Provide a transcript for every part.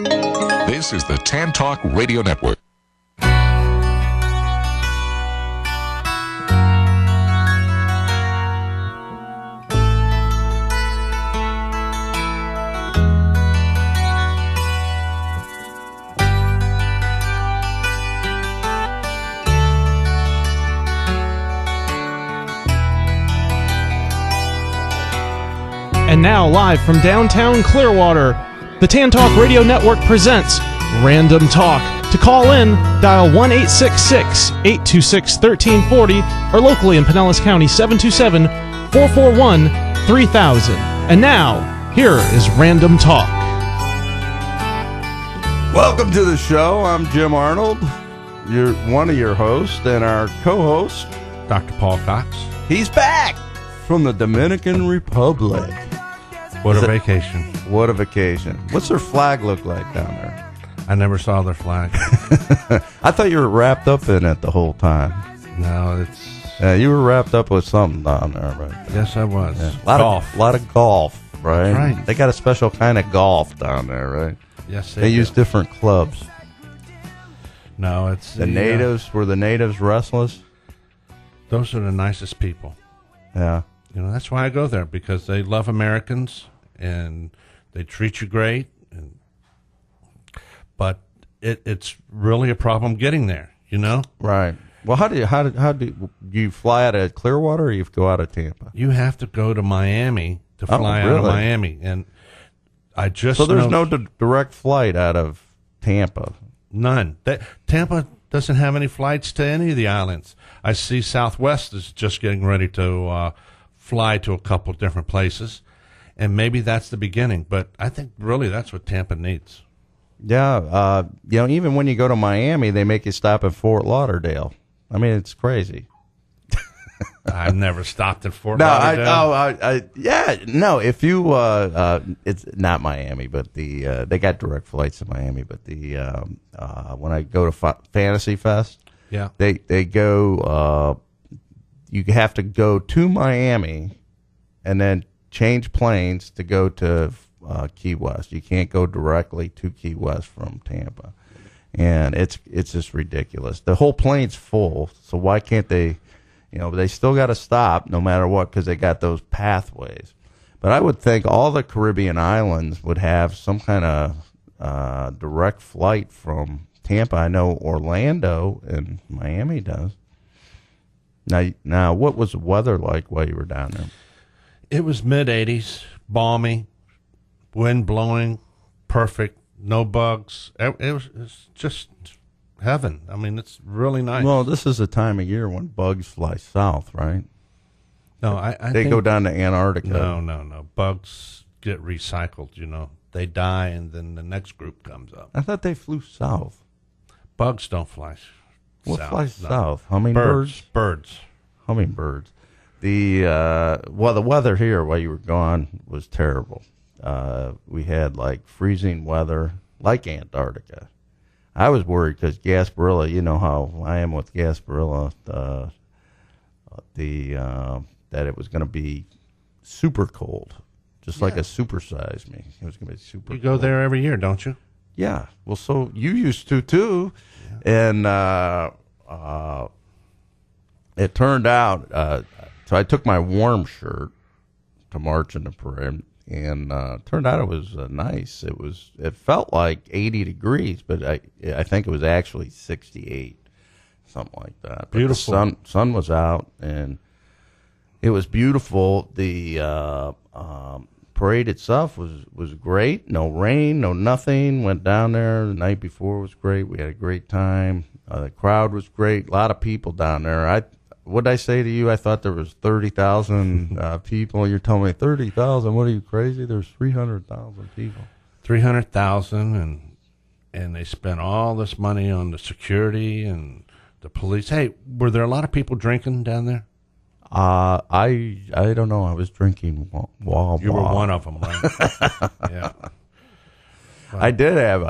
This is the Tan Talk Radio Network. And now, live from downtown Clearwater, the Tan Talk Radio Network presents Random Talk. To call in, dial 1-866-826-1340 or locally in Pinellas County, 727-441-3000. And now, here is Random Talk. Welcome to the show. I'm Jim Arnold, one of your hosts, and our co-host, Dr. Paul Cox. He's back from the Dominican Republic. What a vacation. What a vacation. What's their flag look like down there? I never saw their flag. I thought you were wrapped up in it the whole time. No, it's... Yeah, you were wrapped up with something down there, right? Yes, I was. Yeah. Golf. A lot of golf, right? That's right. They got a special kind of golf down there, right? Yes, They use different clubs. No, it's... Were the natives restless? Those are the nicest people. Yeah. You know, that's why I go there, because they love Americans and they treat you great. But it's really a problem getting there, you know? Right. Well, how do you fly out of Clearwater, or you go out of Tampa? You have to go to Miami to fly out of Miami. And I just... So there's no direct flight out of Tampa? None. Tampa doesn't have any flights to any of the islands. I see Southwest is just getting ready to fly to a couple different places, and maybe that's the beginning. But I think really that's what Tampa needs. Yeah, even when you go to Miami, they make you stop at Fort Lauderdale. I mean, it's crazy. I've never stopped at Fort Lauderdale. If you, it's not Miami, but they got direct flights to Miami. But when I go to Fantasy Fest, yeah, they go. You have to go to Miami, and then change planes to go to Key West. You can't go directly to Key West from Tampa, and it's just ridiculous. The whole plane's full, so why can't they? They still got to stop no matter what, because they got those pathways. But I would think all the Caribbean islands would have some kind of direct flight from Tampa. I know Orlando and Miami does. Now, what was the weather like while you were down there? It was mid-80s, balmy, wind blowing, perfect, no bugs. It was just heaven. I mean, it's really nice. Well, this is a time of year when bugs fly south, right? No, I think go down to Antarctica. No. Bugs get recycled, They die, and then the next group comes up. I thought they flew south. Bugs don't fly south. What flies south? Hummingbirds? Birds. Hummingbirds. The weather here while you were gone was terrible. We had freezing weather, like Antarctica. I was worried because Gasparilla, you know how I am with Gasparilla, that it was going to be super cold, just like a supersize me. It was going to be super You go cold. there every year, don't you? Yeah. Well, so you used to, too. Yeah. And it turned out, so I took my warm shirt to march in the parade, and turned out it was nice. It felt like 80 degrees, but I think it was actually 68, something like that. But beautiful. The sun was out, and it was beautiful. The parade itself was great. No rain, no nothing. Went down there the night before. Was great. We had a great time. The crowd was great. A lot of people down there. What did I say to you? I thought there was 30,000 people. You're telling me 30,000? What are you, crazy? There's 300,000 people. 300,000, and they spent all this money on the security and the police. Hey, were there a lot of people drinking down there? I don't know. I was drinking Wawa. You were one of them, right? Yeah. Wow. I did have.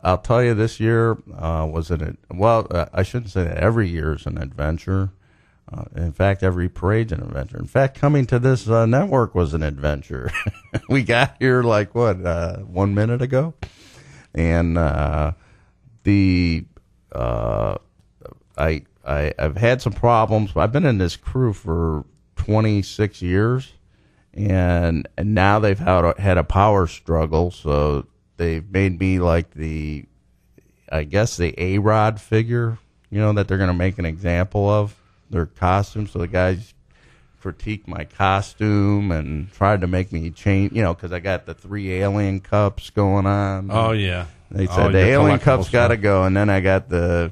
I'll tell you, this year was I shouldn't say that. Every year is an adventure. In fact, every parade's an adventure. In fact, coming to this network was an adventure. We got here 1 minute ago, And I've had some problems. I've been in this crew for 26 years, and now they've had a power struggle. So they've made me like the A-Rod figure, that they're going to make an example of their costume. So the guys critiqued my costume and tried to make me change, because I got the 3 alien cups going on. Oh, yeah. They said the alien cups got to go, and then I got the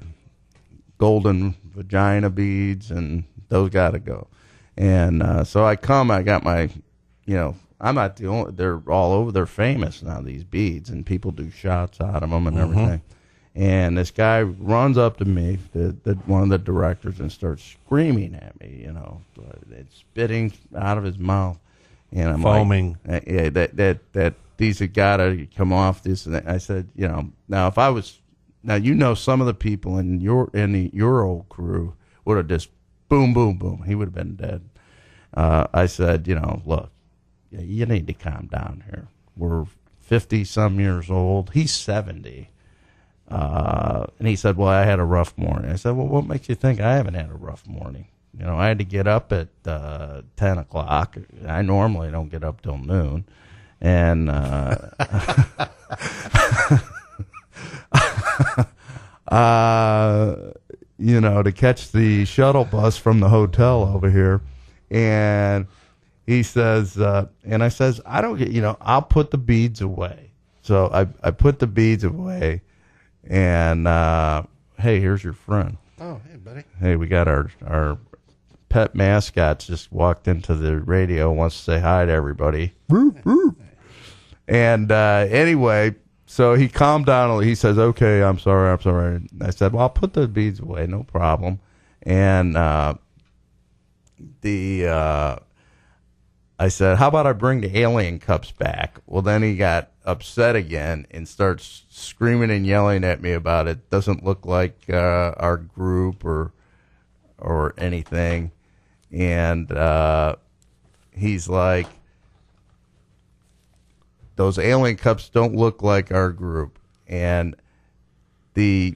golden vagina beads, and those got to go. And so I got my, I'm not the only, they're all over, they're famous now, these beads, and people do shots out of them and everything. And this guy runs up to me, one of the directors, and starts screaming at me, it's spitting out of his mouth. And I'm foaming. Like, yeah, that these have got to come off this. And I said, now if I was, some of the people in your old crew would have just boom, boom, boom. He would have been dead. I said, look, you need to calm down here. We're 50-some years old. He's 70. And he said, well, I had a rough morning. I said, well, what makes you think I haven't had a rough morning? I had to get up at 10 o'clock. I normally don't get up till noon. And to catch the shuttle bus from the hotel over here. And he says, and I says, I don't get, I'll put the beads away. So I put the beads away. And hey, here's your friend. Oh, hey, buddy. Hey, we got our pet mascots just walked into the radio, wants to say hi to everybody. And anyway, so he calmed down. He says, okay, I'm sorry. I said, well, I'll put the beads away, no problem. And I said, how about I bring the alien cups back? Well, then he got upset again and starts screaming and yelling at me about it. Doesn't look like our group or anything. And he's like, those alien cups don't look like our group. And I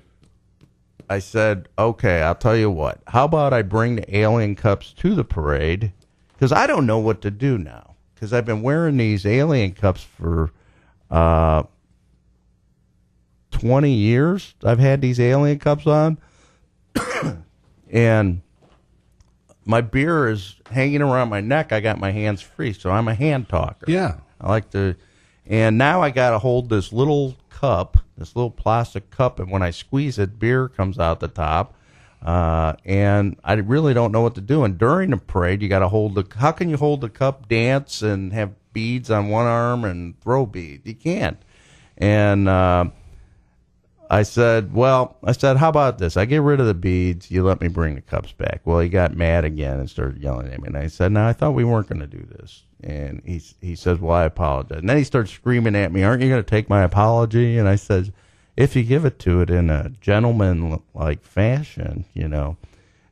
said, okay, I'll tell you what. How about I bring the alien cups to the parade? Because I don't know what to do now. Because I've been wearing these alien cups for 20 years. I've had these alien cups on. And my beer is hanging around my neck. I got my hands free, so I'm a hand talker. Yeah. I like to. And now I got to hold this little cup, this little plastic cup, and when I squeeze it, beer comes out the top. And I really don't know what to do. And during the parade, you got to hold how can you hold the cup, dance, and have beads on one arm and throw beads? You can't. And I said, how about this? I get rid of the beads. You let me bring the cups back. Well, he got mad again and started yelling at me. And I said, no, I thought we weren't going to do this. And he says, well, I apologize. And then he starts screaming at me, aren't you going to take my apology? And I said, if you give it to it in a gentleman-like fashion,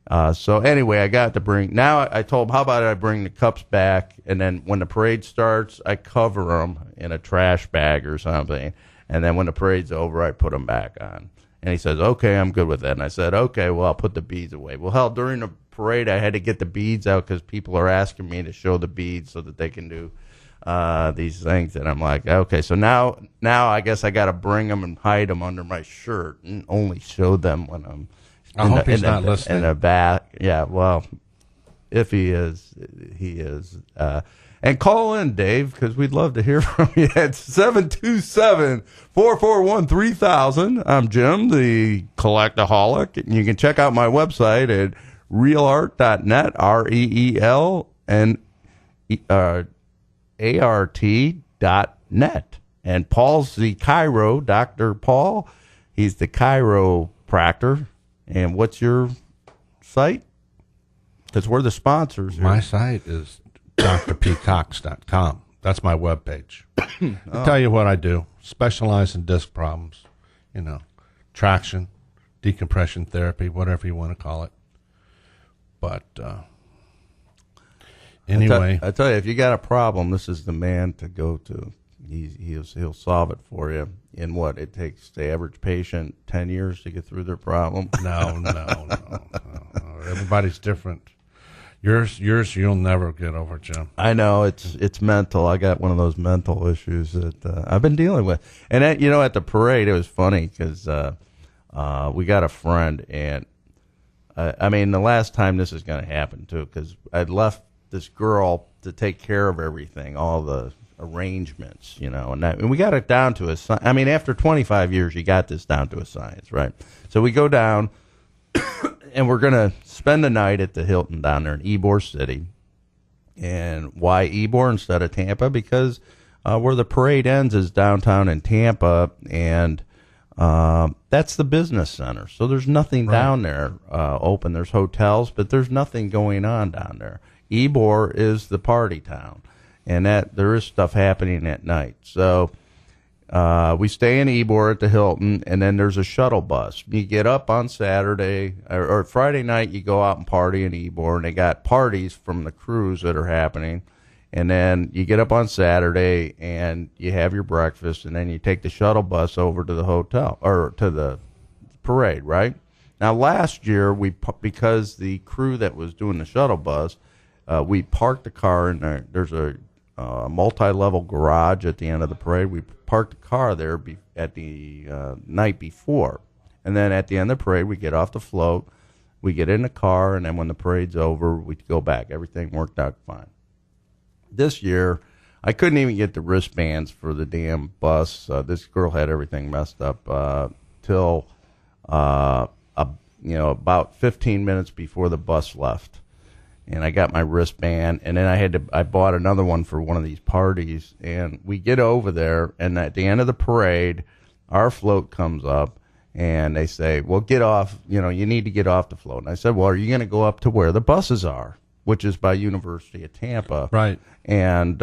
So anyway, I got to bring, now I told him, how about I bring the cups back, and then when the parade starts, I cover them in a trash bag or something, and then when the parade's over, I put them back on. And he says, okay, I'm good with that. And I said, okay, well, I'll put the beads away. Well, hell, during the parade, I had to get the beads out because people are asking me to show the beads so that they can do these things. And I'm like, okay, so now I guess I got to bring them and hide them under my shirt and only show them when I'm I hope he's not listening. In the back. Yeah, well, if he is, he is. And call in, Dave, because we'd love to hear from you at 727-441-3000. I'm Jim, the Collectaholic. And you can check out my website at realart.net, REELART.net. And Paul's the Chiro, Dr. Paul. He's the chiropractor. And what's your site? Because we're the sponsors here. My site is drpcox.com. That's my webpage. I'll tell you what I do. Specialize in disc problems, traction, decompression therapy, whatever you want to call it. But anyway. I tell you, if you got a problem, this is the man to go to. He'll solve it for you in what it takes the average patient 10 years to get through their problem. No. Everybody's different. Yours, you'll never get over, Jim. I know it's mental. I got one of those mental issues that I've been dealing with. And at the parade, it was funny because we got a friend, and I mean, the last time this is going to happen too, because I'd left this girl to take care of everything, all the arrangements, and we got it down to I mean, after 25 years, you got this down to a science, right? So we go down. And we're going to spend the night at the Hilton down there in Ybor City. And why Ybor instead of Tampa? Because where the parade ends is downtown in Tampa, and that's the business center. So there's nothing down there open. There's hotels, but there's nothing going on down there. Ybor is the party town, and that there is stuff happening at night. So we stay in Ybor at the Hilton, and then there's a shuttle bus. You get up on Saturday or Friday night, you go out and party in Ybor, and they got parties from the cruise that are happening. And then you get up on Saturday, and you have your breakfast, and then you take the shuttle bus over to the hotel or to the parade, right? Now, last year, because the crew that was doing the shuttle bus, we parked the car in there. There's a multi-level garage at the end of the parade. We parked the car there at the night before, and then at the end of the parade, we get off the float, we get in the car, and then when the parade's over, we go back. Everything worked out fine. This year, I couldn't even get the wristbands for the damn bus. This girl had everything messed up till about 15 minutes before the bus left. And I got my wristband, and then I bought another one for one of these parties, and we get over there, and at the end of the parade, our float comes up, and they say, well, get off, you need to get off the float. And I said, well, are you going to go up to where the buses are, which is by University of Tampa? Right. And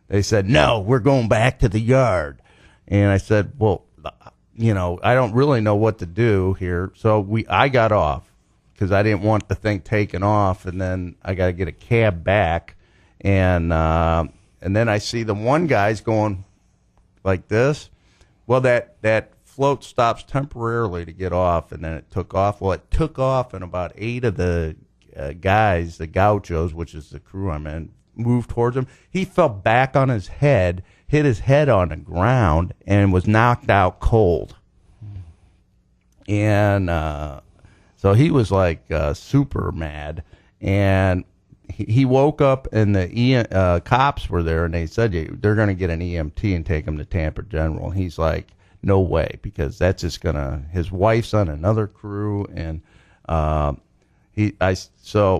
they said, no, we're going back to the yard. And I said, well, I don't really know what to do here. So I got off, because I didn't want the thing taken off, and then I got to get a cab back, and then I see the one guy's going like this. Well, that float stops temporarily to get off, and then it took off. Well, it took off, and about 8 of the guys, the gauchos, which is the crew I'm in, moved towards him. He fell back on his head, hit his head on the ground, and was knocked out cold. And so he was like super mad, and he woke up, and the cops were there, and they said they're going to get an EMT and take him to Tampa General. And he's like, no way, because that's just his wife's on another crew, and so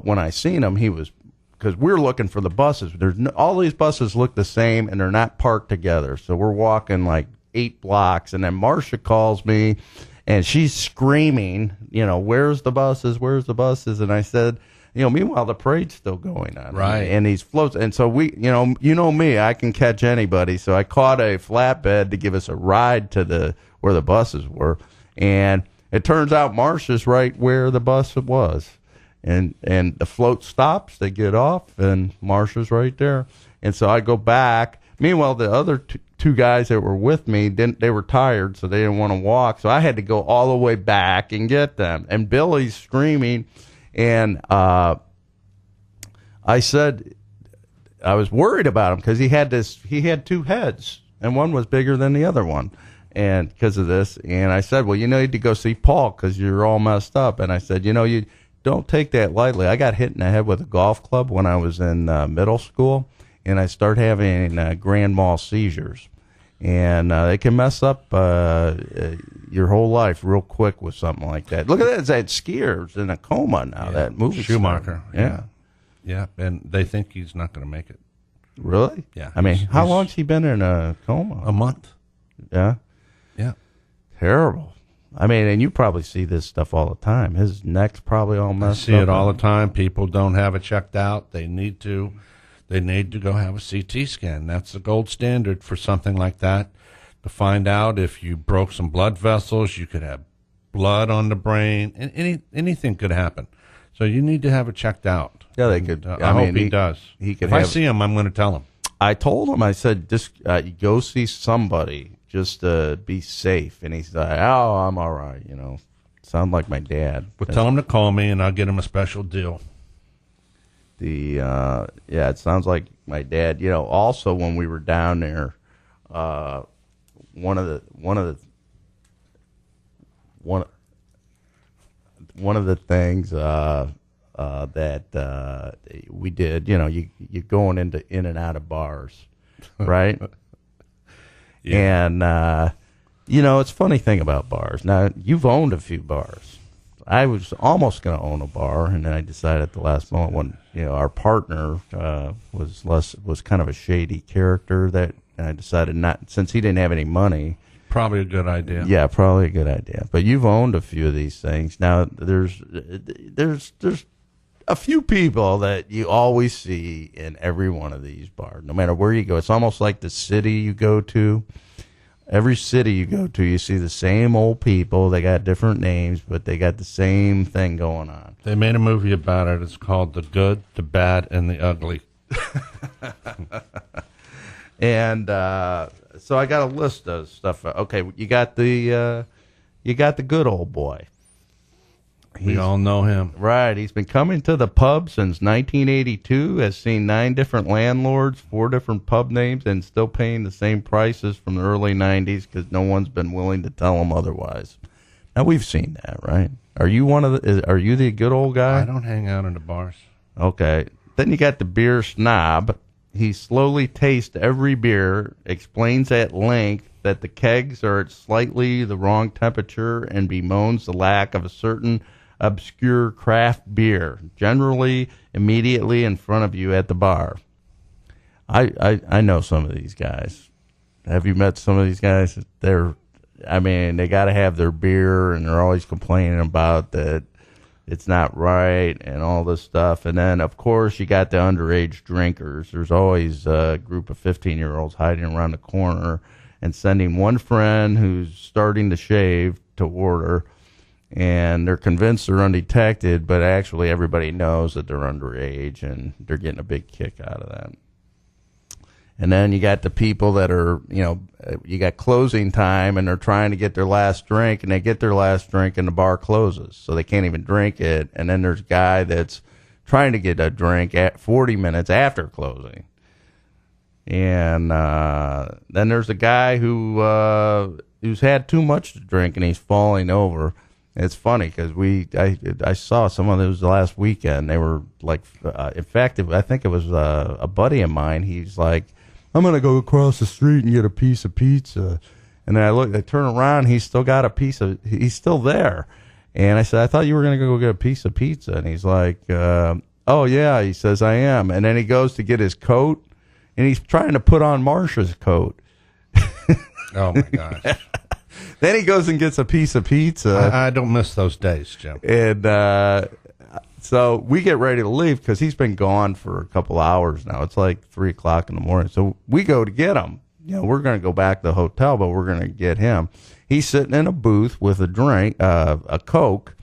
when I seen him, he was, because we're looking for the buses. All these buses look the same, and they're not parked together. So we're walking like 8 blocks, and then Marcia calls me. And she's screaming, where's the buses? Where's the buses? And I said, meanwhile, the parade's still going on. Right. And these floats. And so we, me, I can catch anybody. So I caught a flatbed to give us a ride to where the buses were. And it turns out Marcia's right where the bus was. And the float stops, they get off, and Marcia's right there. And so I go back. Meanwhile, the other two guys that were with me, they were tired, so they didn't want to walk. So I had to go all the way back and get them. And Billy's screaming, and I said I was worried about him because he had 2 heads, and one was bigger than the other one, and because of this. And I said, well, you need to go see Paul because you're all messed up. And I said, you don't take that lightly. I got hit in the head with a golf club when I was in middle school. And I start having grand mal seizures, and they can mess up your whole life real quick with something like that. Look at that skier's in a coma now. Yeah. That movie Schumacher, star. Yeah, and they think he's not going to make it. Really? Yeah. I mean, how long's he been in a coma? A month. Yeah. Yeah. Terrible. I mean, and you probably see this stuff all the time. His neck's probably all messed up. I see it all the time. People don't have it checked out. They need to. They need to go have a CT scan. That's the gold standard for something like that, to find out if you broke some blood vessels. You could have blood on the brain, and anything could happen. So you need to have it checked out. Yeah, they could. I hope he does. He could. If I see him, I'm going to tell him. I told him, I said, just go see somebody just to be safe. And he's like, oh, I'm all right, Sound like my dad. Well, tell him to call me, and I'll get him a special deal. It sounds like my dad. Also when we were down there, one of the things that we did, you're going in and out of bars, right? Yeah. And it's a funny thing about bars. Now, you've owned a few bars. I was almost going to own a bar, and then I decided at the last moment when our partner was kind of a shady character, that and I decided not, since he didn't have any money. Probably a good idea. Yeah, probably a good idea. But you've owned a few of these things. Now, there's a few people that you always see in every one of these bars, no matter where you go. It's almost like the city you go to. Every city you go to, you see the same old people. They got different names, but they got the same thing going on. They made a movie about it. It's called The Good, the Bad, and the Ugly. And so I got a list of stuff. Okay, you got the good old boy. We all know him. Right. He's been coming to the pub since 1982, has seen 9 different landlords, 4 different pub names, and still paying the same prices from the early 90s because no one's been willing to tell him otherwise. Now, we've seen that, right? Are you are you the good old guy? I don't hang out in the bars. Okay. Then you got the beer snob. He slowly tastes every beer, explains at length that the kegs are at slightly the wrong temperature, and bemoans the lack of a certain obscure craft beer, generally immediately in front of you at the bar. I know some of these guys. Have you met some of these guys? They got to have their beer, and they're always complaining about that it's not right and all this stuff. And then, of course, you got the underage drinkers. There's always a group of 15-year-olds hiding around the corner and sending one friend who's starting to shave to order, and they're convinced they're undetected, but actually everybody knows that they're underage, and they're getting a big kick out of that. And then you got the people that are, you got closing time, and they're trying to get their last drink, and they get their last drink, and the bar closes, so they can't even drink it. And then there's a guy that's trying to get a drink at 40 minutes after closing. And then there's a guy who's had too much to drink, and he's falling over. And it's funny because I saw some of those last weekend. They were like, in fact, I think it was a buddy of mine. He's like, I'm gonna go across the street and get a piece of pizza. And then I turn around, he's still there. And I said, I thought you were gonna go get a piece of pizza. And he's like, oh yeah, he says, I am. And then he goes to get his coat, and he's trying to put on Marsha's coat. Oh my gosh. Then he goes and gets a piece of pizza. I don't miss those days, Jim. And so we get ready to leave because he's been gone for a couple hours now. It's like 3 o'clock in the morning. So we go to get him. We're going to go back to the hotel, but we're going to get him. He's sitting in a booth with a drink, a Coke.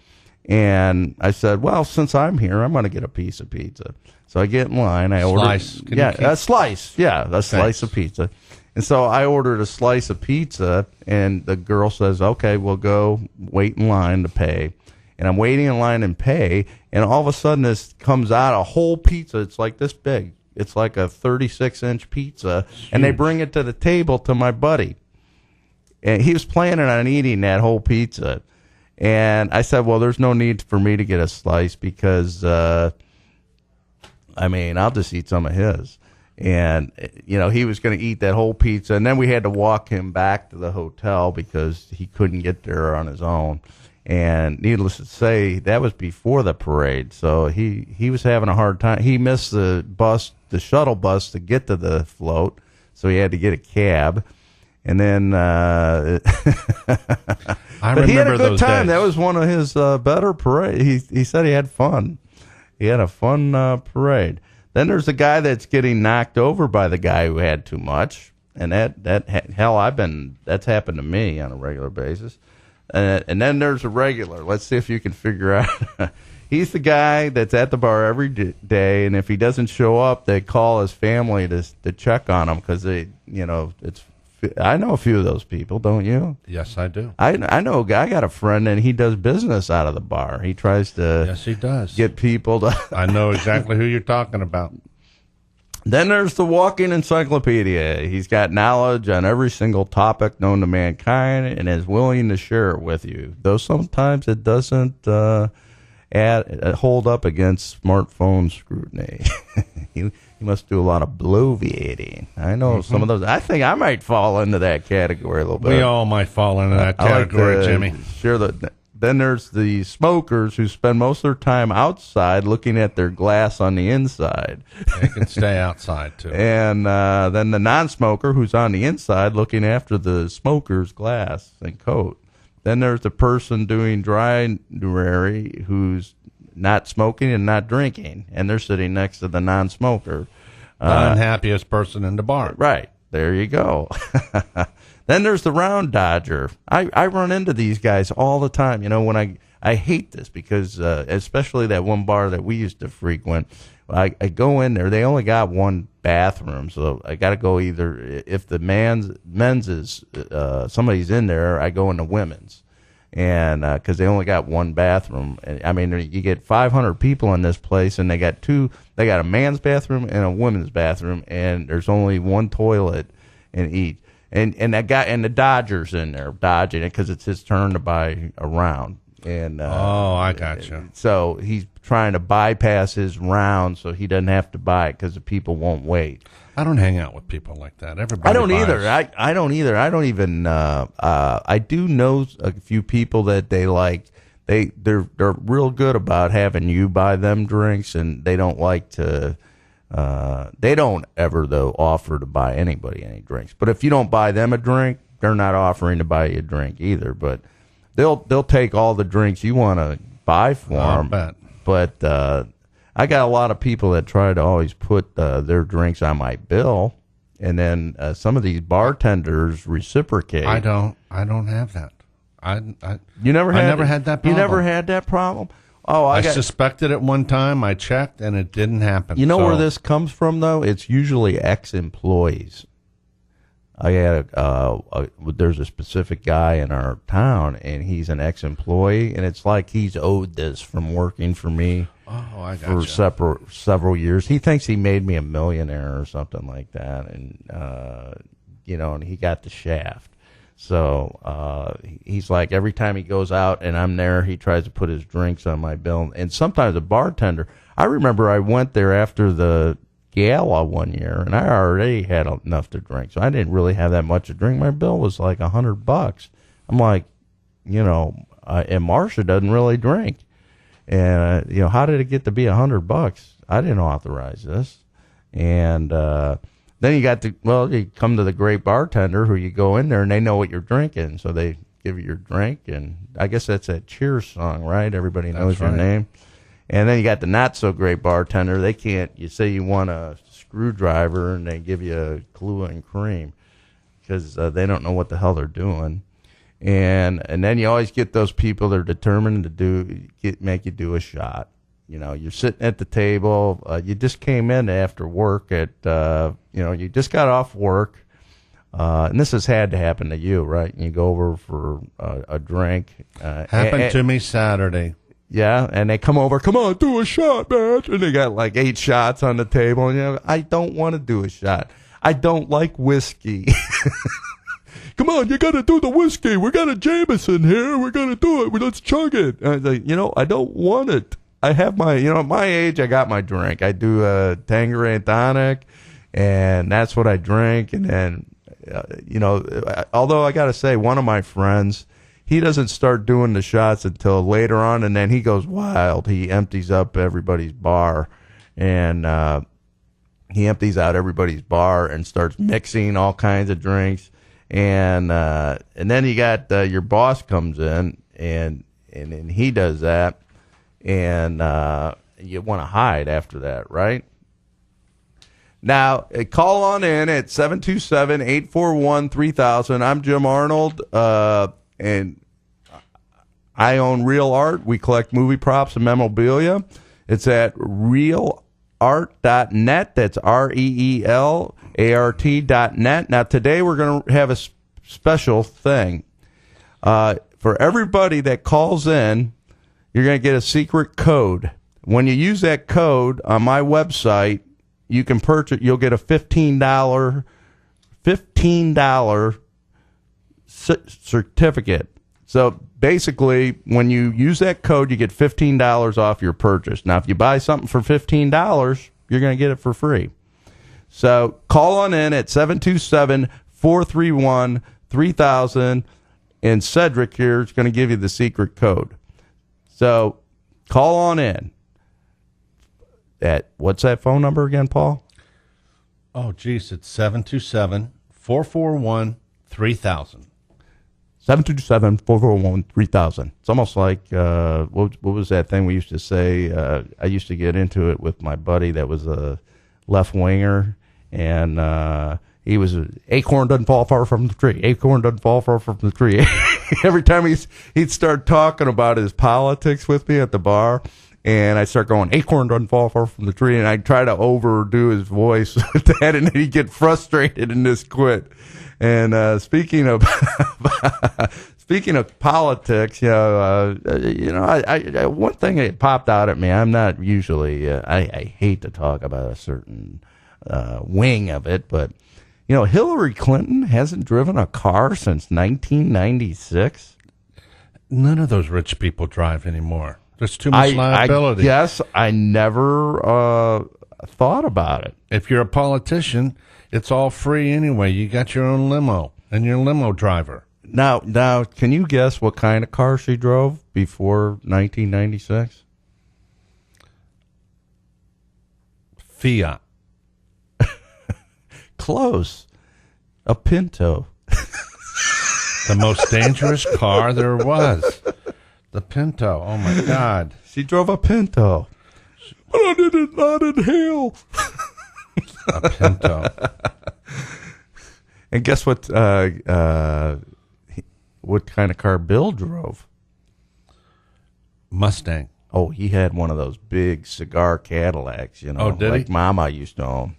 And I said, well, since I'm here, I'm going to get a piece of pizza. So I get in line. I order a slice. Yeah, a slice of pizza. And so I ordered a slice of pizza, and the girl says, okay, we'll go wait in line to pay. And I'm waiting in line and pay, and all of a sudden this comes out, a whole pizza. It's like this big. It's like a 36-inch pizza, and they bring it to the table to my buddy. And he was planning on eating that whole pizza. And I said, well, there's no need for me to get a slice because, I'll just eat some of his. And, he was going to eat that whole pizza. And then we had to walk him back to the hotel because he couldn't get there on his own. And needless to say, that was before the parade. So he was having a hard time. He missed the shuttle bus to get to the float. So he had to get a cab. And then I but he had a good those time. days. That was one of his better parades. He said he had fun. He had a fun parade. Then there's a guy that's getting knocked over by the guy who had too much, and that's happened to me on a regular basis. And then there's a regular. Let's see if you can figure out. He's the guy that's at the bar every day, and if he doesn't show up, they call his family to check on him because it's. I know a few of those people, don't you? Yes, I do. I know a guy. I got a friend, and he does business out of the bar. He tries to. Yes, he does. Get people to. I know exactly who you're talking about. Then there's the walking encyclopedia. He's got knowledge on every single topic known to mankind and is willing to share it with you. Though sometimes it doesn't hold up against smartphone scrutiny. He must do a lot of bloviating. I know some of those. I think I might fall into that category a little bit. We all might fall into that category, Jimmy. Sure. Then there's the smokers who spend most of their time outside looking at their glass on the inside. They can stay outside, too. And then the non-smoker who's on the inside looking after the smoker's glass and coat. Then there's the person doing dry-nursery who's not smoking and not drinking, and they're sitting next to the non-smoker. The unhappiest person in the bar. Right. There you go. Then there's the round dodger. I run into these guys all the time. When I hate this because especially that one bar that we used to frequent, I go in there. They only got one bathroom, so I got to go either if the men's is somebody's in there, I go into women's, and because they only got one bathroom. And, I mean, you get 500 people in this place, and they got a man's bathroom and a women's bathroom, and there's only one toilet in each. And that guy and the Dodger's in there dodging it because it's his turn to buy a round. And I got you. So he's trying to bypass his round so he doesn't have to buy it because the people won't wait. I don't hang out with people like that. Everybody. I don't buys. either. I don't either. I don't even. I do know a few people that they like. They're real good about having you buy them drinks, and they don't like to. They don't ever, though, offer to buy anybody any drinks. But if you don't buy them a drink, they're not offering to buy you a drink either. But they'll take all the drinks you want to buy for them. Bet. But I got a lot of people that try to always put their drinks on my bill, and then some of these bartenders reciprocate. I don't have that. I never had that problem. You never had that problem? Oh, I suspected it one time. I checked, and it didn't happen. You know where this comes from, though? It's usually ex-employees. I had there's a specific guy in our town, and he's an ex-employee, and it's like he's owed this from working for me for several years. He thinks he made me a millionaire or something like that, and and he got the shaft. So he's like, every time he goes out and I'm there, he tries to put his drinks on my bill. And sometimes a bartender, I remember I went there after the gala one year, and I already had enough to drink. So I didn't really have that much to drink. My bill was like $100. I'm like, and Marcia doesn't really drink. And, how did it get to be $100? I didn't authorize this. And then you come to the great bartender who you go in there and they know what you're drinking. So they give you your drink. And I guess that's that Cheers song, right? Everybody knows your name. And then you got the not so great bartender. They can't, you say you want a screwdriver and they give you a Kahlua and cream because they don't know what the hell they're doing. And then you always get those people that are determined to make you do a shot. You're sitting at the table. You just came in after work you just got off work. And this has had to happen to you, right? You go over for a drink. Happened to me Saturday. Yeah, and they come over, come on, do a shot, man. And they got like 8 shots on the table. And I don't want to do a shot. I don't like whiskey. Come on, you got to do the whiskey. We got a Jameson here. We're going to do it. Let's chug it. And I was like, I don't want it. I have at my age, I got my drink. I do a Tanqueray tonic, and that's what I drink. And then, although I got to say, one of my friends, he doesn't start doing the shots until later on, and then he goes wild. He empties up everybody's bar, and he empties out everybody's bar and starts mixing all kinds of drinks. And then you got your boss comes in, and he does that. And you want to hide after that, right? Now, call on in at 727-841-3000. I'm Jim Arnold, and I own Real Art. We collect movie props and memorabilia. It's at realart.net. That's REELART.net. Now, today we're going to have a special thing. For everybody that calls in, you're going to get a secret code. When you use that code on my website, you can purchase. You'll get a $15 certificate. So basically, when you use that code, you get $15 off your purchase. Now, if you buy something for $15, you're going to get it for free. So call on in at 727-431-3000, and Cedric here is going to give you the secret code. So call on in. At what's that phone number again, Paul? Oh, geez, it's 727-441-3000. 727-441-3000. It's almost like, what was that thing we used to say? I used to get into it with my buddy that was a left-winger, and he was, acorn doesn't fall far from the tree. Acorn doesn't fall far from the tree. Every time he'd start talking about his politics with me at the bar, and I'd start going, acorn doesn't fall far from the tree, and I'd try to overdo his voice with that, and then he'd get frustrated and just quit. And speaking of politics, I one thing that popped out at me. I'm not usually. I hate to talk about a certain wing of it, but Hillary Clinton hasn't driven a car since 1996. None of those rich people drive anymore. There's too much liability. Yes, I never thought about it. If you're a politician, it's all free anyway. You got your own limo and your limo driver. Now, can you guess what kind of car she drove before 1996? Fiat. Close. A Pinto. The most dangerous car there was. The Pinto. Oh, my God. She drove a Pinto. But I did not inhale. A Pinto. And guess what kind of car Bill drove? Mustang. Oh, he had one of those big cigar Cadillacs, Oh, did like he? Mama used to own.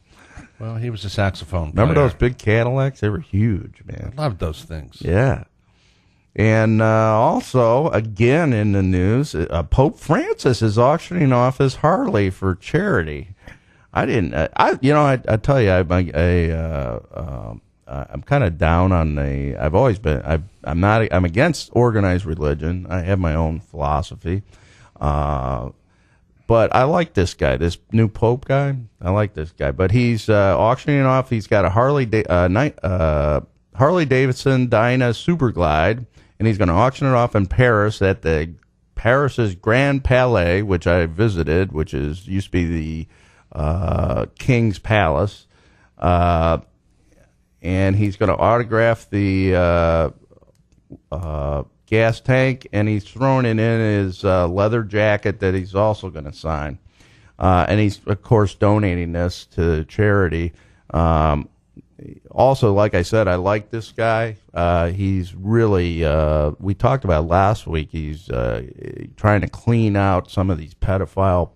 Well, he was a saxophone player. Remember those big Cadillacs? They were huge, man. I loved those things. Yeah. And also, again in the news, Pope Francis is auctioning off his Harley for charity. I didn't. I tell you, I'm kind of down on the. I've always been. I'm against organized religion. I have my own philosophy. But I like this guy, this new Pope guy. I like this guy. But he's auctioning off. He's got a Harley Davidson Dyna Superglide, and he's going to auction it off in Paris at the Paris's Grand Palais, which I visited, which used to be the King's Palace. And he's going to autograph the gas tank, and he's throwing it in his leather jacket that he's also going to sign. And he's, of course, donating this to charity. Also, like I said, I like this guy. He's really, we talked about last week, he's trying to clean out some of these pedophile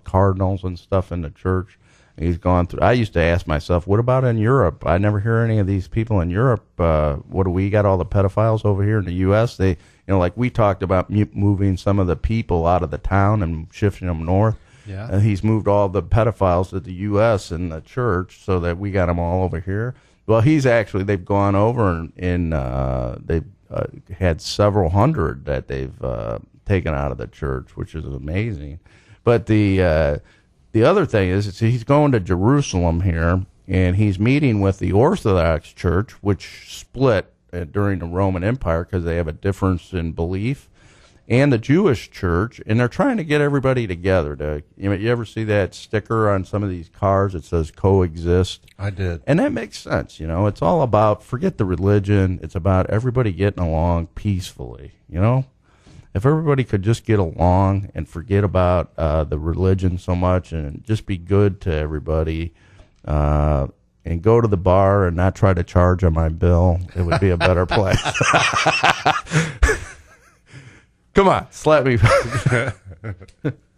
cardinals and stuff in the church. He's gone through. I used to ask myself, what about in Europe? I never hear any of these people in Europe. What do we got? All the pedophiles over here in the U.S. They, like we talked about moving some of the people out of the town and shifting them north. Yeah. And he's moved all the pedophiles to the U.S. and the church so that we got them all over here. Well, they've gone over and they've had several hundred that they've taken out of the church, which is amazing. But the other thing is he's going to Jerusalem here, and he's meeting with the Orthodox Church, which split during the Roman Empire because they have a difference in belief, and the Jewish Church, and they're trying to get everybody together. You ever see that sticker on some of these cars that says coexist? I did. And that makes sense. It's all about, forget the religion. It's about everybody getting along peacefully, If everybody could just get along and forget about the religion so much and just be good to everybody and go to the bar and not try to charge on my bill, it would be a better place. Come on, slap me.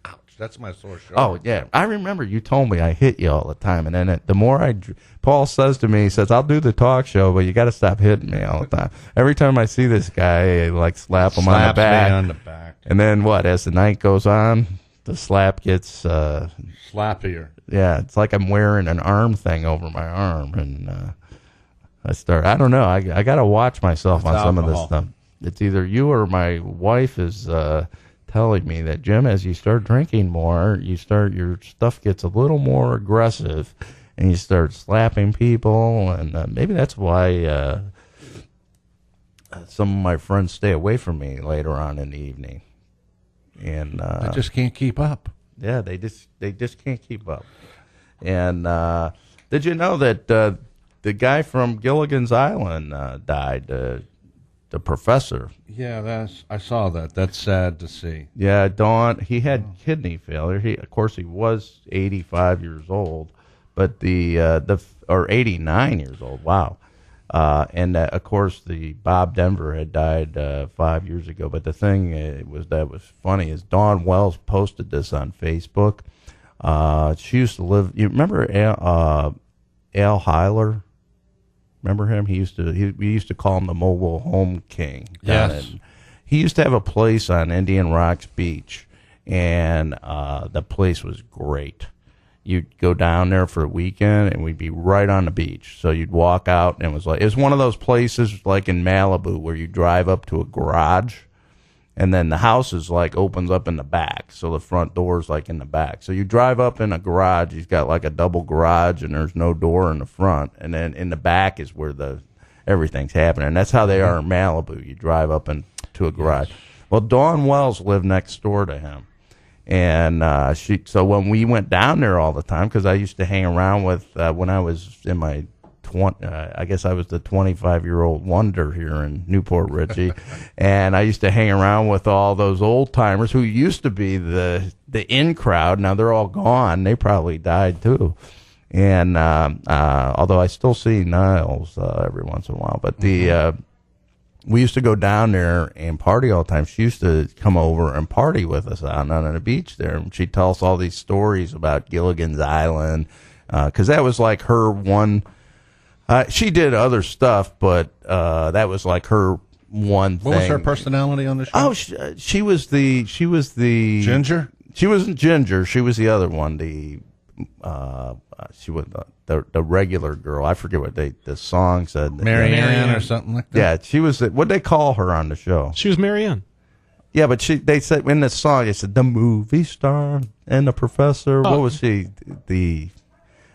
Ouch, that's my sore shoulder. Oh yeah, I remember you told me I hit you all the time, and then the more Paul says to me, he says, "I'll do the talk show, but you got to stop hitting me all the time." Every time I see this guy, I like slap him on the back. Me on the back. And then what? As the night goes on, the slap gets slappier. Yeah, it's like I'm wearing an arm thing over my arm, and I don't know. I got to watch myself on some of this stuff. It's either you or my wife is telling me that, Jim, as you start drinking more, your stuff gets a little more aggressive, and you start slapping people, and maybe that's why some of my friends stay away from me later on in the evening. And I just can't keep up. Yeah, they just can't keep up. And did you know that the guy from Gilligan's Island died? The professor. Yeah, I saw that. That's sad to see. Yeah, Don. He had kidney failure. Of course, he was 85 years old, but or 89 years old. Wow. And of course, the Bob Denver had died 5 years ago. But the thing that was funny is Dawn Wells posted this on Facebook. She used to live. You remember Al Heiler? Remember him? We used to call him the Mobile Home King. Yes. He used to have a place on Indian Rocks Beach, and the place was great. You'd go down there for a weekend, and we'd be right on the beach. So you'd walk out, and it was one of those places like in Malibu where you drive up to a garage, and then the house is opens up in the back. So the front door is in the back. So you drive up in a garage. He's got a double garage, and there's no door in the front. And then in the back is where everything's happening. And that's how they are in Malibu. You drive up into a garage. Yes. Well, Dawn Wells lived next door to him. And so when we went down there all the time, because I used to hang around with, when I was in my I guess I was the 25-year-old wonder here in Newport Richey, and I used to hang around with all those old timers who used to be the in crowd. Now they're all gone; they probably died too. And although I still see Niles every once in a while, but we used to go down there and party all the time. She used to come over and party with us out on the beach there, and she'd tell us all these stories about Gilligan's Island, because that was her one. She did other stuff, but that was her one thing. What was her personality on the show? Oh, she was the Ginger. She wasn't Ginger. She was the other one. She was the regular girl. I forget what the song said. Marianne or something like that. Yeah, she was. What'd they call her on the show? She was Marianne. Yeah, but they said in the song, they said the movie star and the professor. Oh. What was she?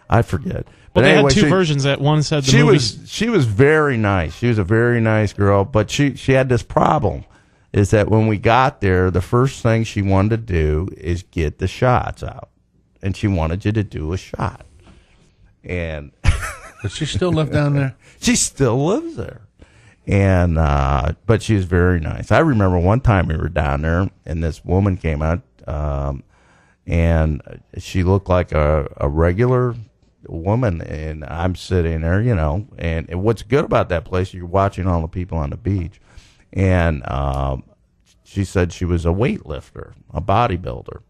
I forget. Well, they had two versions. That one said the movie. She was very nice. She was a very nice girl, but she had this problem, is that when we got there, the first thing she wanted to do is get the shots out, and she wanted you to do a shot. And does she still live down there? She still lives there, and but she was very nice. I remember one time we were down there, and this woman came out, and she looked like a regular woman, and I'm sitting there, and what's good about that place, you're watching all the people on the beach, and she said she was a weightlifter, a bodybuilder,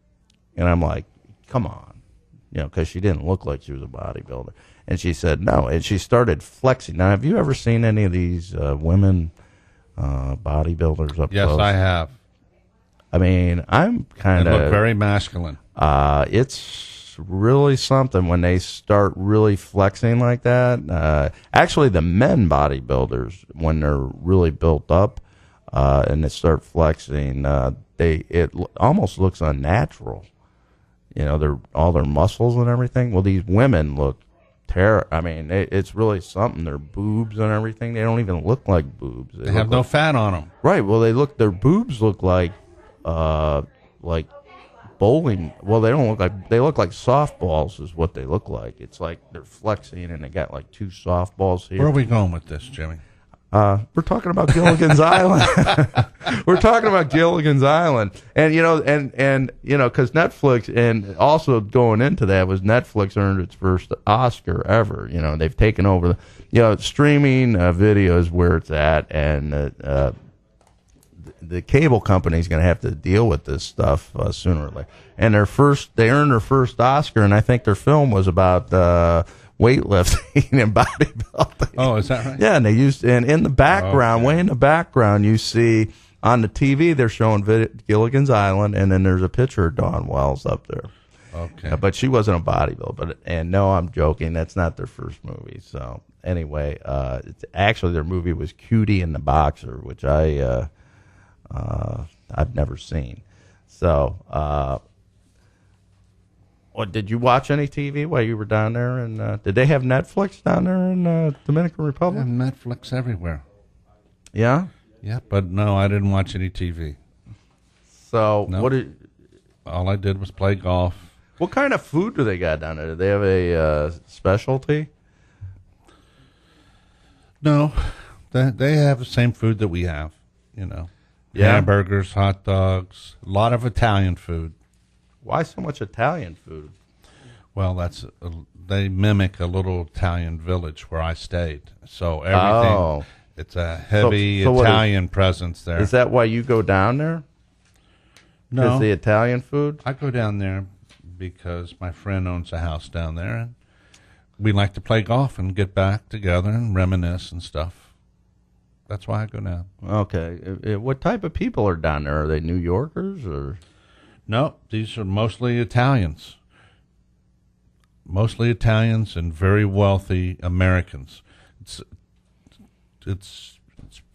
and I'm like, come on, because she didn't look like she was a bodybuilder, and she said no, and she started flexing. Now, have you ever seen any of these women bodybuilders up close? Yes, I have. I mean, I'm kind of... They look very masculine. It's really something when they start really flexing like that. Actually, the men bodybuilders, when they're really built up and they start flexing, it almost looks unnatural. All their muscles and everything. Well, these women look terrible. I mean, it's really something. Their boobs and everything, they don't even look like boobs. They have no fat on them. Right. Well, their boobs look like bowling. Well, they don't look like, they look like softballs is what they look like. It's like they're flexing and they got two softballs here. Where are we going with this, Jimmy? We're talking about Gilligan's Island. We're talking about Gilligan's Island, and because Netflix, and also going into that was Netflix earned its first Oscar ever. They've taken over streaming video is where it's at, and the cable company's going to have to deal with this stuff sooner or later. And they earned their first Oscar, and I think their film was about weightlifting and bodybuilding. Oh, is that right? Yeah, and they used, and in the background, way in the background, you see on the TV they're showing Gilligan's Island, and then there's a picture of Dawn Wells up there. Okay. But she wasn't a bodybuilder. And no, I'm joking. That's not their first movie. So anyway, actually their movie was Cutie and the Boxer, which I've never seen. So, did you watch any TV while you were down there? And did they have Netflix down there in Dominican I Republic? have Netflix everywhere. Yeah. Yeah, but no, I didn't watch any TV. So No. All I did was play golf. What kind of food do they got down there? Do they have a specialty? No, they have the same food that we have. Yeah. Hamburgers, hot dogs, a lot of Italian food. Why so much Italian food? Well, they mimic a little Italian village where I stayed. So everything, it's a heavy So Italian presence there. Is that why you go down there? No, Is the Italian food? I go down there because my friend owns a house down there, and we like to play golf and get back together and reminisce and stuff. That's why I go down. Okay. What type of people are down there? Are they New Yorkers or? No, these are mostly Italians. Mostly Italians and very wealthy Americans. It's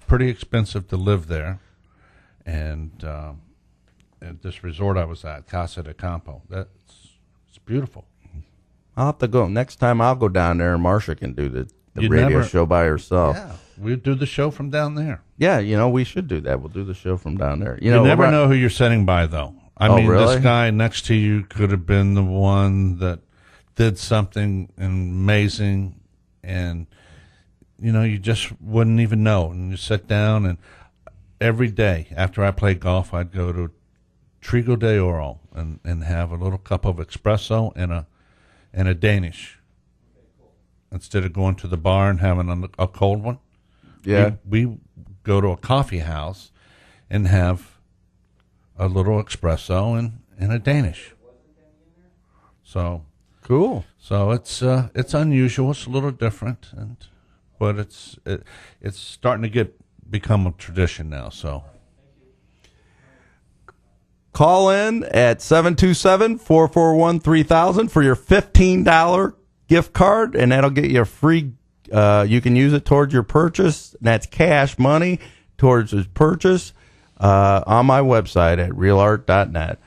pretty expensive to live there, and at this resort I was at, Casa de Campo, it's beautiful. I'll have to go. Next time I'll go down there and Marcia can do the You radio never- show by herself. Yeah, we do the show from down there. Yeah, we should do that. We'll do the show from down there. You never know who you're sitting by, though. I Oh, mean, really? this guy next to you could have been the one that did something amazing, and you just wouldn't even know. And you sit down, and every day after I play golf, I'd go to Trigo de Oro and have a little cup of espresso and a Danish instead of going to the bar and having a cold one. Yeah. We go to a coffee house and have a little espresso and a Danish. So Cool. so it's unusual. It's a little different, but it's starting to become a tradition now. So Call in at 727-441-3000 for your $15 gift card, and that'll get you a free. You can use it towards your purchase. That's cash money towards his purchase on my website at realart.net.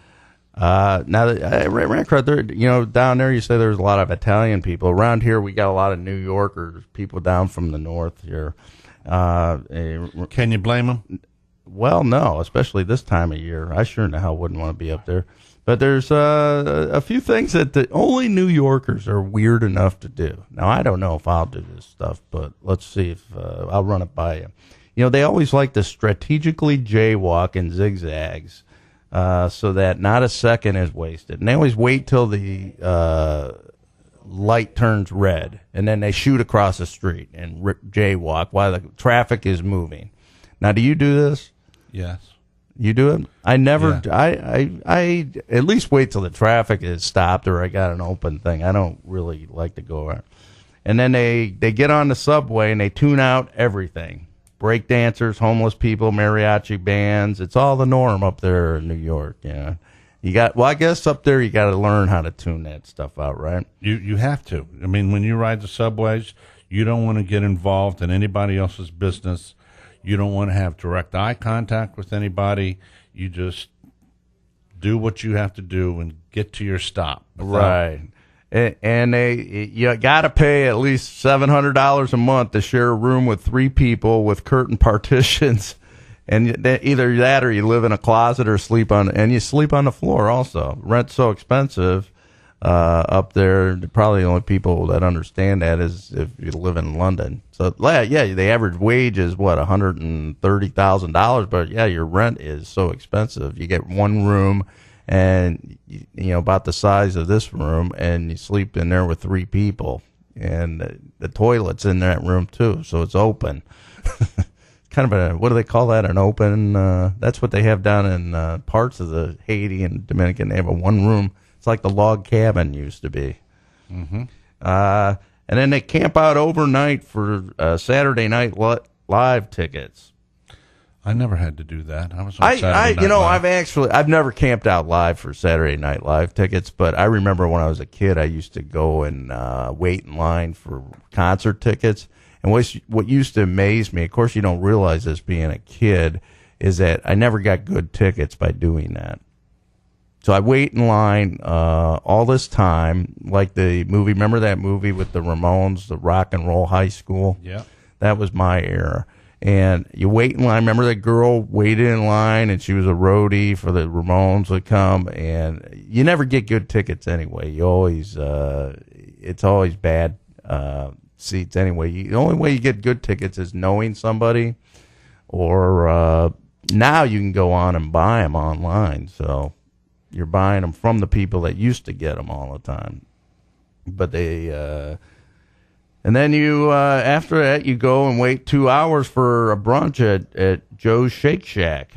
Now, Rancrud, down there you say there's a lot of Italian people. Around here we got a lot of New Yorkers, people down from the north here. can you blame them? Well, no, especially this time of year. I sure in the hell wouldn't want to be up there. But there's a few things that only New Yorkers are weird enough to do. Now, I don't know if I'll do this stuff, but let's see if I'll run it by you. They always like to strategically jaywalk in zigzags so that not a second is wasted. And they always wait till the light turns red, and then they shoot across the street and jaywalk while the traffic is moving. Now, do you do this? Yes. You do it? I never. Yeah. I at least wait till the traffic is stopped or I got an open thing. I don't really like to go around. And then they get on the subway and they tune out everything. Break dancers, homeless people, mariachi bands. It's all the norm up there in New York. Yeah. I guess up there you got to learn how to tune that stuff out, right? You have to. I mean, when you ride the subways, you don't want to get involved in anybody else's business. You don't want to have direct eye contact with anybody. You just do what you have to do and get to your stop. Right. And you got to pay at least $700 a month to share a room with three people with curtain partitions. And either that or you live in a closet or you sleep on the floor also. Rent's so expensive up there. Probably the only people that understand that is if you live in London. So, yeah, the average wage is, $130,000. But, yeah, your rent is so expensive. You get one room and, about the size of this room, and you sleep in there with three people. And the toilet's in that room, too, so it's open. kind of a, what do they call that? An open, that's what they have down in parts of the Haiti and Dominican. They have a one room. It's like the log cabin used to be. Mm-hmm. And then they camp out overnight for Saturday Night Live tickets. I never had to do that. I was on Saturday Night Live. I've never camped out live for Saturday Night Live tickets, but I remember when I was a kid, I used to go and wait in line for concert tickets. And what used to amaze me, of course, you don't realize this being a kid, is that I never got good tickets by doing that. So I wait in line all this time, like the movie. Remember that movie with the Ramones, the Rock and Roll High School? Yeah. That was my era. And you wait in line. Remember that girl waited in line, and she was a roadie for the Ramones to come. And you never get good tickets anyway. You always, it's always bad seats anyway. The only way you get good tickets is knowing somebody, or now you can go on and buy them online. So you're buying them from the people that used to get them all the time. But they. And then you, after that, you go and wait 2 hours for a brunch at Joe's Shake Shack.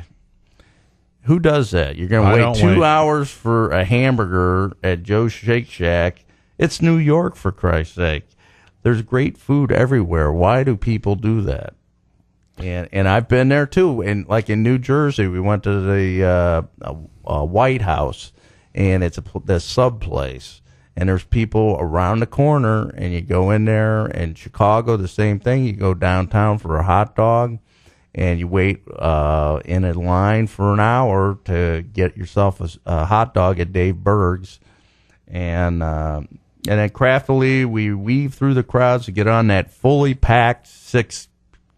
Who does that? You're going to wait 2 hours for a hamburger at Joe's Shake Shack. It's New York, for Christ's sake. There's great food everywhere. Why do people do that? And I've been there too. And like in New Jersey, we went to the White House, and it's the sub place. And there's people around the corner, and you go in there. And Chicago, the same thing. You go downtown for a hot dog, and you wait in a line for an hour to get yourself a hot dog at Dave Berg's. And then craftily, we weave through the crowds to get on that fully packed 6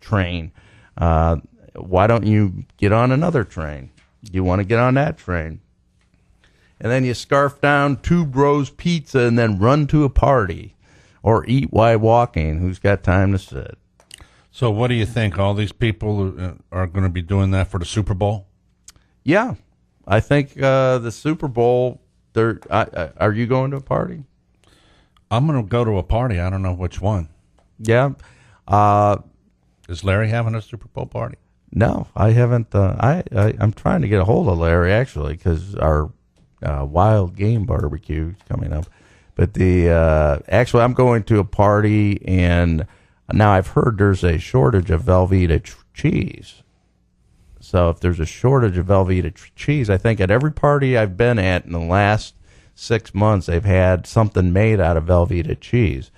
train. Why don't you get on another train? You want to get on that train. And then you scarf down 2 Bros Pizza and then run to a party or eat while walking. Who's got time to sit? So what do you think? All these people are going to be doing that for the Super Bowl? Yeah. I think the Super Bowl, are you going to a party? I'm going to go to a party. I don't know which one. Yeah. Is Larry having a Super Bowl party? No, I haven't. I'm trying to get a hold of Larry, actually, because our wild game barbecue is coming up. But actually, I'm going to a party, and now I've heard there's a shortage of Velveeta cheese. So if there's a shortage of Velveeta cheese, I think at every party I've been at in the last 6 months, they've had something made out of Velveeta cheese.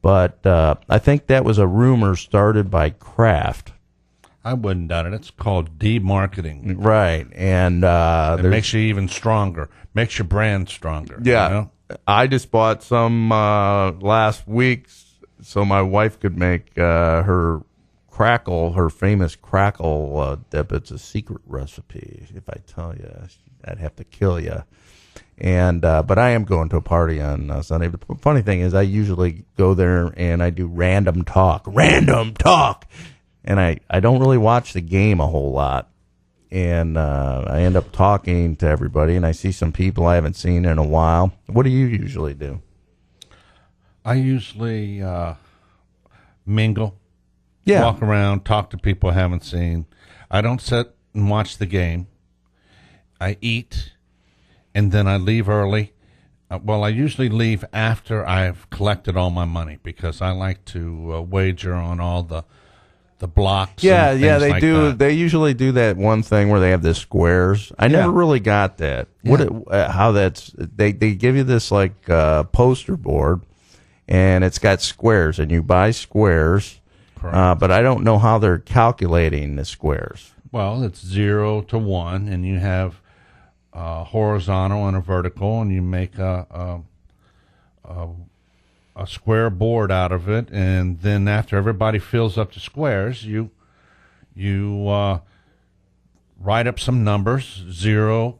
But I think that was a rumor started by Kraft. I wouldn't doubt it. It's called demarketing. Right. And it makes you even stronger. Makes your brand stronger. Yeah. You know? I just bought some last week so my wife could make her famous crackle dip. It's a secret recipe. If I tell you, I'd have to kill you. And but I am going to a party on Sunday. The funny thing is I usually go there and I do random talk. And I don't really watch the game a whole lot. And I end up talking to everybody, and I see some people I haven't seen in a while. What do you usually do? I usually mingle, Yeah. walk around, talk to people I haven't seen. I don't sit and watch the game. I eat, and then I leave early. I usually leave after I've collected all my money because I like to wager on all the blocks. Yeah, and yeah, things they like do. that. They usually do that one thing where they have the squares. I never really got that. How that's they give you this like poster board, and it's got squares, and you buy squares. But I don't know how they're calculating the squares. Well, it's 0 to 1, and you have a horizontal and a vertical, and you make a square board out of it, and then after everybody fills up the squares, you write up some numbers 0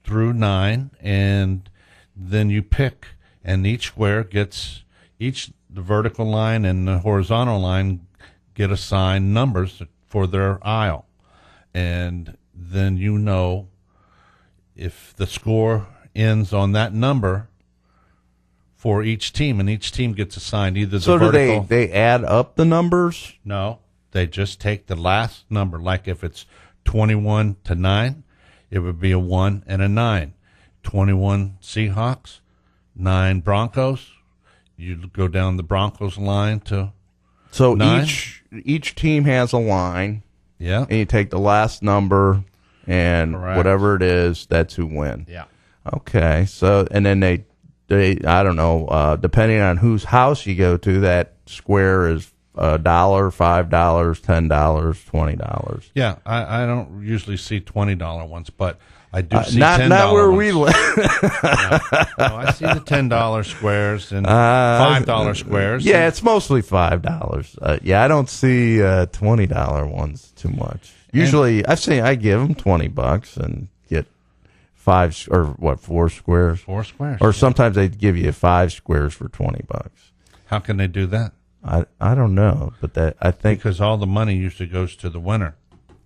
through 9, and then you pick, and each square gets the vertical line and the horizontal line get assigned numbers for their aisle, and then you know if the score ends on that number for each team, and each team gets assigned either the vertical. So do they add up the numbers? No, They just take the last number. Like if it's 21-9, it would be a 1 and a 9. 21 Seahawks, 9 Broncos. You go down the Broncos line to So 9. each team has a line, Yeah. and you take the last number, and Correct. whatever it is, that's who wins. Yeah. Okay, so and then they I don't know, depending on whose house you go to, that square is $1, $5, $10, $20. Yeah, I don't usually see $20 ones, but I do see Not $10 not where ones. we live. No, I see the $10 squares and $5 squares. Yeah, it's mostly $5. Yeah, I don't see $20 ones too much. Usually, I give them $20 and get 4 squares, 4 squares. or sometimes they give you 5 squares for $20. How can they do that? I don't know, but that I think Because all the money usually goes to the winner.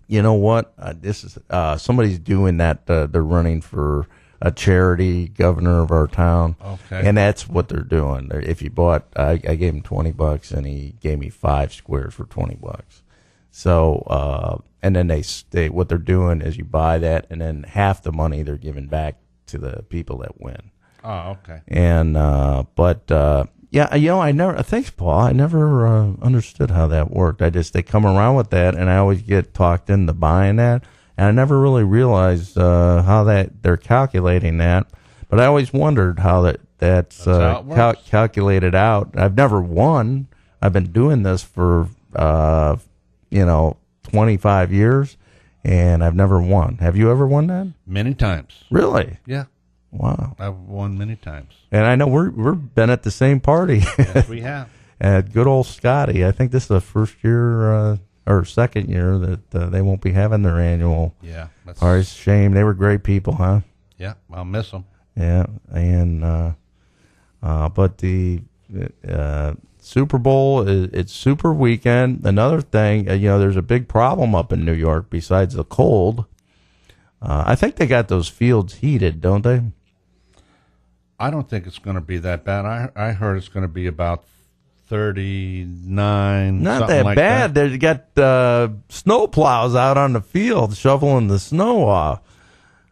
you know what this is. Somebody's doing that. They're running for a charity, governor of our town. Okay. And that's what they're doing. If you bought, I gave him $20 and he gave me 5 squares for $20. So, and then they what they're doing is you buy that, and then half the money they're giving back to the people that win. Oh, okay. And yeah, thanks, Paul. I never understood how that worked. They come around with that, and I always get talked into buying that, and I never really realized how they're calculating that. But I always wondered how that's how it works. calculated out. I've never won. I've been doing this for 25 years, and I've never won. Have you ever won that? Many times. Really? Yeah, Wow. I've won many times. And I know we're been at the same party. Yes, we have. At good old Scotty. I think this is the first year or second year that they won't be having their annual Yeah. That's, party. It's a shame. They were great people, huh? yeah, I'll miss them. Yeah. And but the Super Bowl it's Super Weekend. Another thing, there's a big problem up in New York besides the cold. I think they got those fields heated, don't they? I don't think it's going to be that bad. I heard it's going to be about 39. Not something that like bad. That. They got snow plows out on the field shoveling the snow off.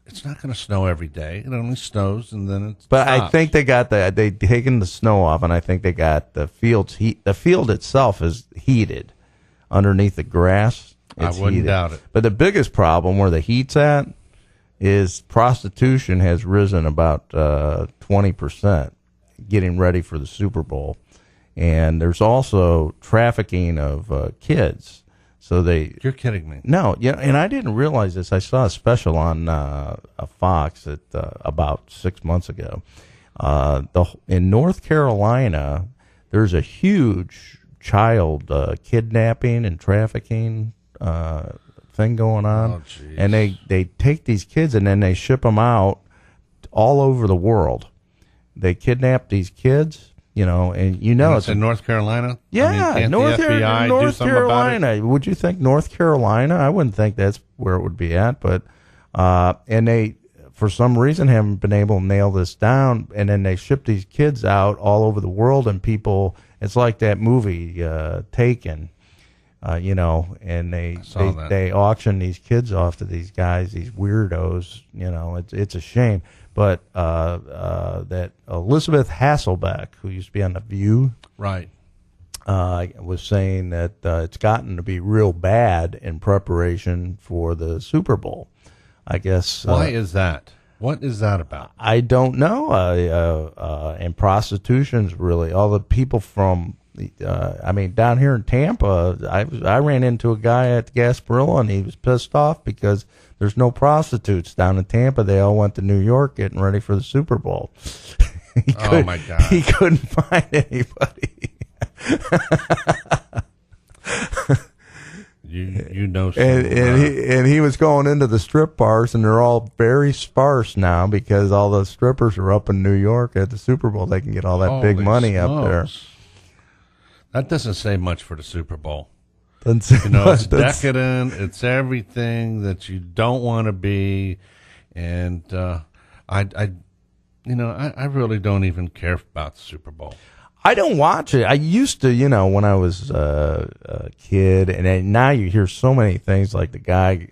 It's not going to snow every day. It only snows and then it's. But I think they taken the snow off, and I think they got the fields heat. The field itself is heated underneath the grass. It's I wouldn't heated. doubt it. But the biggest problem where the heat's at is prostitution has risen about 20%, getting ready for the Super Bowl, and there's also trafficking of kids. So You're kidding me. No, yeah, and I didn't realize this. I saw a special on Fox about 6 months ago. In North Carolina, there's a huge child kidnapping and trafficking thing going on, Oh, jeez. and they take these kids and then they ship them out all over the world. They kidnap these kids. And It's in North Carolina? yeah, I mean, can't North, the FBI North do something about it? Carolina. Would you think North Carolina? I wouldn't think that's where it would be at, but and they, for some reason, haven't been able to nail this down. And then they ship these kids out all over the world, and people. It's like that movie Taken, and they auction these kids off to these guys, these weirdos. It's a shame. But that Elizabeth Hasselbeck, who used to be on The View, Right. was saying that it's gotten to be real bad in preparation for the Super Bowl. I guess. Why is that? What is that about? I don't know. And prostitution's really all the people from. Down here in Tampa, I ran into a guy at the Gasparilla, and he was pissed off because there's no prostitutes down in Tampa. They all went to New York getting ready for the Super Bowl. Oh, my God. He couldn't find anybody. You know something. And he was going into the strip bars, and they're all very sparse now because all the strippers are up in New York at the Super Bowl. They can get all that big Holy money up there. smokes. That doesn't say much for the Super Bowl. That's- It's that's- decadent. It's everything that you don't want to be, and I really don't even care about the Super Bowl. I don't watch it. I used to, when I was a kid, and then now you hear so many things like the guy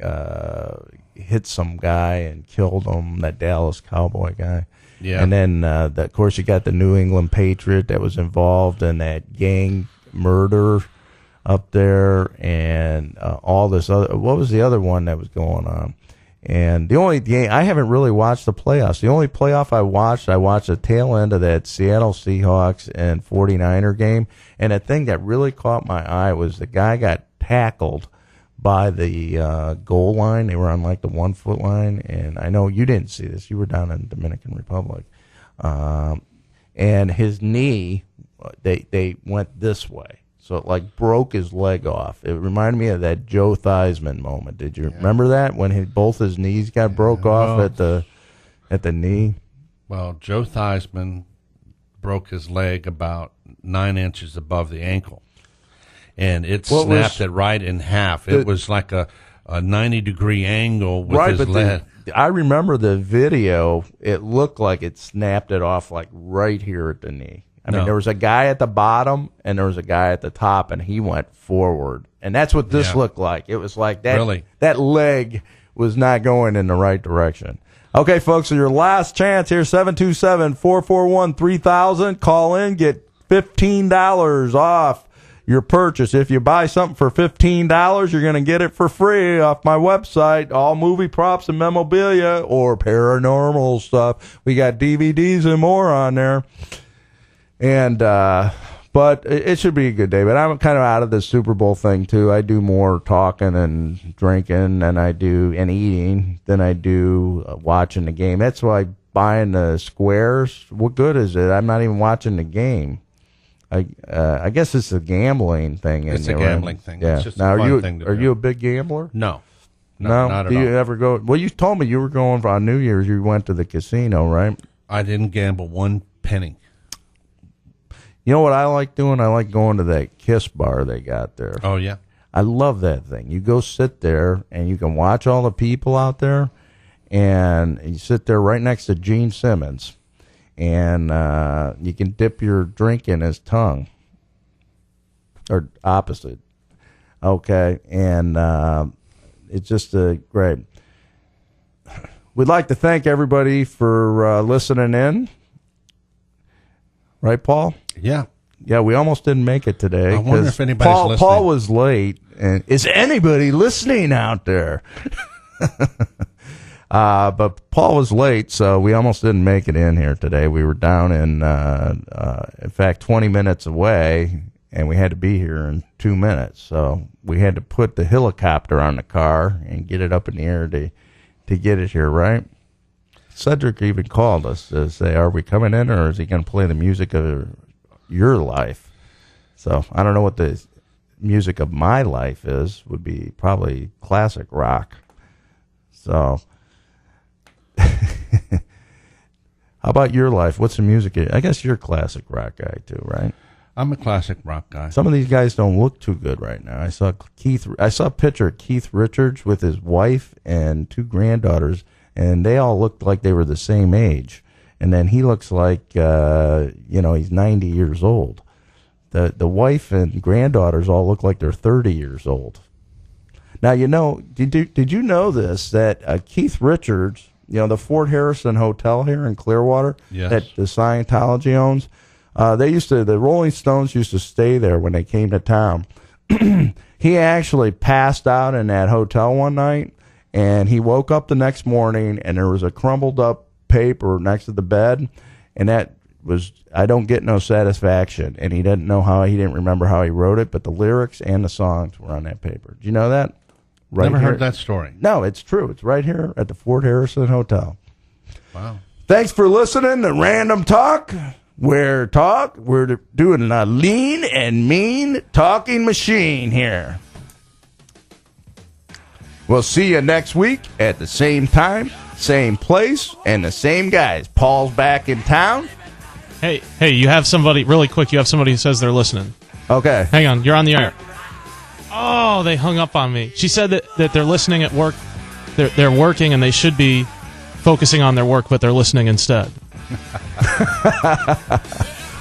hit some guy and killed him, that Dallas Cowboy guy. Yeah. And then, of course, you got the New England Patriot that was involved in that gang murder up there, and all this other. What was the other one that was going on? And the only game, I haven't really watched the playoffs. The only playoff I watched the tail end of that Seattle Seahawks and 49er game. And the thing that really caught my eye was the guy got tackled by the goal line. They were on like the 1 foot line. And I know you didn't see this. You were down in the Dominican Republic. And his knee, they went this way. So it like broke his leg off. It reminded me of that Joe Theismann moment. Did you remember that when both his knees got broke off at the knee? Well, Joe Theismann broke his leg about 9 inches above the ankle, and it snapped it right in half. It was like a 90-degree angle with his leg. I remember the video. It looked like it snapped it off like right here at the knee. I mean, there was a guy at the bottom and there was a guy at the top, and he went forward. And that's what this looked like. It was like that. That leg was not going in the right direction. Okay, folks, so your last chance here, 727-441-3000. Call in, get $15 off your purchase. If you buy something for $15, you're going to get it for free off my website, all movie props and memorabilia or paranormal stuff. We got DVDs and more on there. And, but it should be a good day. But I'm kind of out of this Super Bowl thing, too. I do more talking and drinking and eating than I do watching the game. That's why buying the squares, what good is it? I'm not even watching the game. I guess it's a gambling thing. It's a gambling thing. Yeah. It's just now, a fun thing to do. Are you a big gambler? No. No? Not at Do you all. ever go? Well, you told me you were going on New Year's. You went to the casino, right? I didn't gamble one penny. You know what I like doing? I like going to that Kiss bar they got there. Oh, yeah? I love that thing. You go sit there, and you can watch all the people out there, and you sit there right next to Gene Simmons, and you can dip your drink in his tongue, or opposite. Okay, and it's just great. We'd like to thank everybody for listening in. Right, Paul? Yeah. Yeah, we almost didn't make it today. I wonder if anybody's listening. Paul was late. And is anybody listening out there? But Paul was late, so we almost didn't make it in here today. We were down in fact, 20 minutes away, and we had to be here in 2 minutes. So we had to put the helicopter on the car and get it up in the air to get it here, right? Cedric even called us to say, are we coming in, or is he going to play the music of your life? So I don't know what the music of my life is. Would be probably classic rock. So how about your life? What's the music? I guess you're a classic rock guy too, right? I'm a classic rock guy. Some of these guys don't look too good right now. I saw a picture of Keith Richards with his wife and 2 granddaughters, and they all looked like they were the same age. And then he looks like, he's 90 years old. The wife and granddaughters all look like they're 30 years old. Now, did you know this, that Keith Richards, the Fort Harrison Hotel here in Clearwater, yes, that the Scientology owns, the Rolling Stones used to stay there when they came to town. He actually passed out in that hotel one night, and he woke up the next morning, and there was a crumbled up paper next to the bed, and that was, I don't get no satisfaction. And he didn't remember how he wrote it, but the lyrics and the songs were on that paper. Do you know that? Never heard that story. No, it's true. It's right here at the Fort Harrison Hotel. Wow. Thanks for listening to Random Talk. We're doing a lean and mean talking machine here. We'll see you next week at the same time, same place, and the same guys. Paul's back in town. Hey, you have somebody, really quick, you have somebody who says they're listening. Okay. Hang on, you're on the air. Oh, they hung up on me. She said that they're listening at work. They're working, and they should be focusing on their work, but they're listening instead.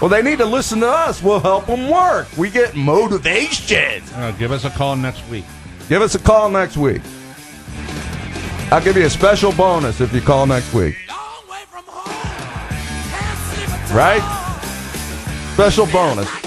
Well, they need to listen to us. We'll help them work. We get motivation. Give us a call next week. Give us a call next week. I'll give you a special bonus if you call next week. Right? Special bonus.